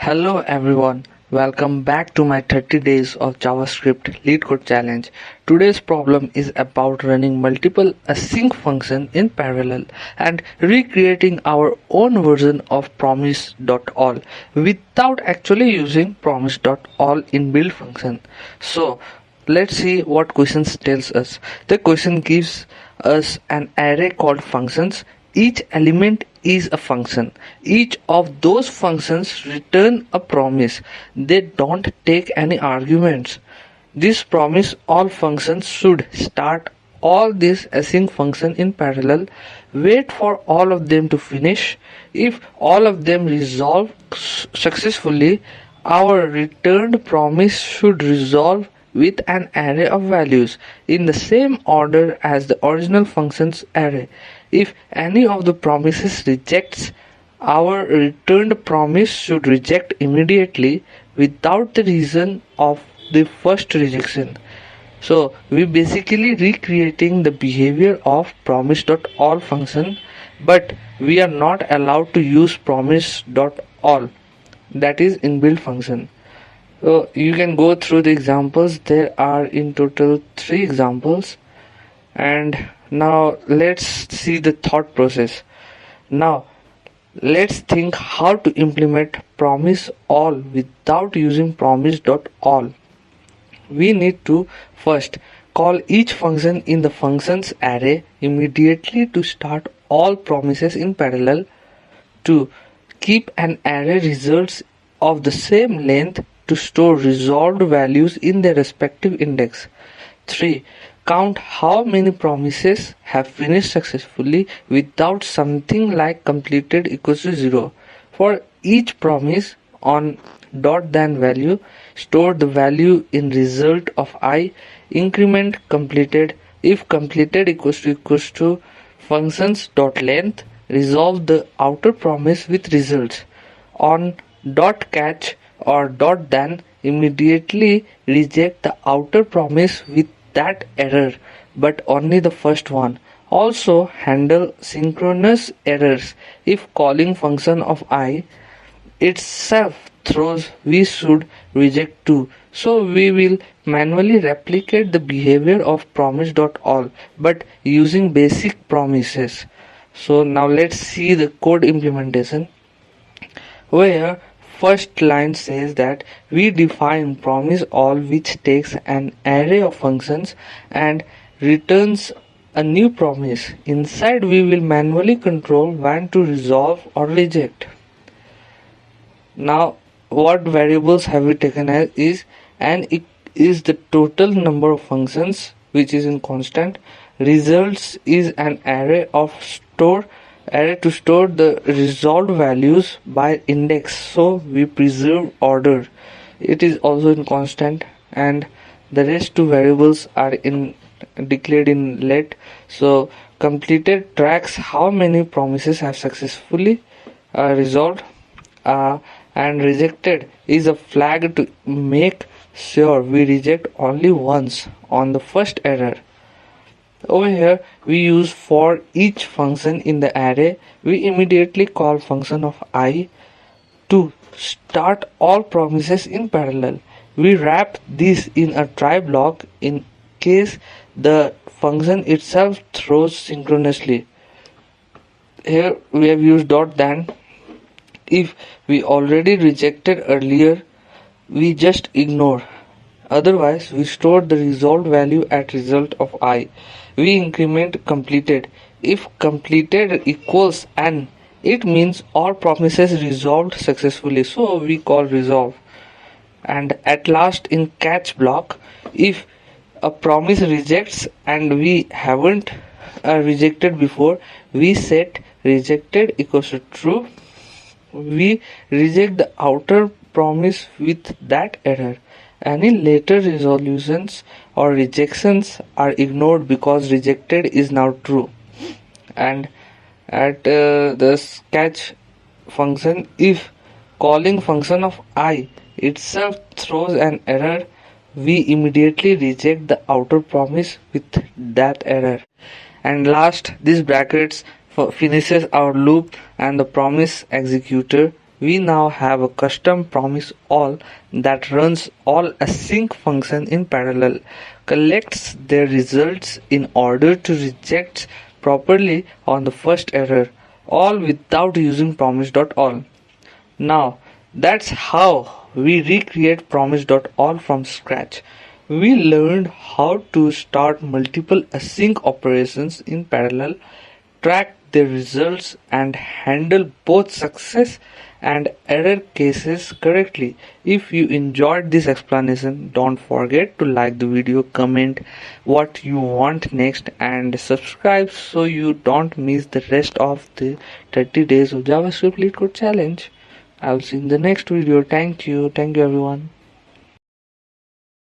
Hello everyone, welcome back to my 30 days of JavaScript LeetCode challenge. Today's problem is about running multiple async functions in parallel and recreating our own version of promise.all without actually using promise.all inbuilt function. So let's see what questions tells us. The question gives us an array called functions. Each element is a function. Each of those functions return a promise. They don't take any arguments. This promise all functions should start all these async functions in parallel, wait for all of them to finish. If all of them resolve successfully, our returned promise should resolve with an array of values in the same order as the original function's array. If any of the promises rejects, our returned promise should reject immediately without the reason of the first rejection. So we basically recreating the behavior of promise.all function, but we are not allowed to use promise.all, that is inbuilt function. So you can go through the examples. There are in total 3 examples, and now let's see the thought process. Now let's think how to implement promise.all without using promise.all. We need to first call each function in the functions array immediately to start all promises in parallel. 2. Keep an array results of the same length to store resolved values in their respective index. 3. Count how many promises have finished successfully without something like completed equals to 0. For each promise on .then value, store the value in result of I, increment completed. If completed equals to functions.length, resolve the outer promise with results. On .catch or .then, immediately reject the outer promise with that error, but only the first one. Also handle synchronous errors. If calling function of I itself throws, we should reject too. So we will manually replicate the behavior of promise.all but using basic promises. So now let's see the code implementation, where first line says that we define promise.all, which takes an array of functions and returns a new promise. Inside we will manually control when to resolve or reject. Now what variables have we taken as is, and it is the total number of functions which is in constant. Results is an array to store the resolved values by index, so we preserve order. It is also in constant, and the rest 2 variables are declared in let. So completed tracks how many promises have successfully resolved, and rejected is a flag to make sure we reject only once on the first error. Over here we use for each function in the array. We immediately call function of I to start all promises in parallel. We wrap this in a try block in case the function itself throws synchronously. Here we have used .then. If we already rejected earlier, we just ignore. Otherwise we store the resolved value at result of I. We increment completed. If completed equals n, it means all promises resolved successfully, so we call resolve. And at last in catch block, if a promise rejects and we haven't rejected before, we set rejected equals to true. We reject the outer promise with that error. Any later resolutions or rejections are ignored because rejected is now true. And at the catch function, if calling function of I itself throws an error, we immediately reject the outer promise with that error. And last, these brackets finishes our loop and the promise executor we now have a custom promise.all that runs all async functions in parallel, collects their results in order to reject properly on the first error, all without using promise.all. Now, that's how we recreate promise.all from scratch. We learned how to start multiple async operations in parallel, track their results, and handle both success and error cases correctly. If you enjoyed this explanation, don't forget to like the video, comment what you want next, and subscribe so you don't miss the rest of the 30 days of JavaScript LeetCode challenge. I'll see you in the next video. Thank you everyone.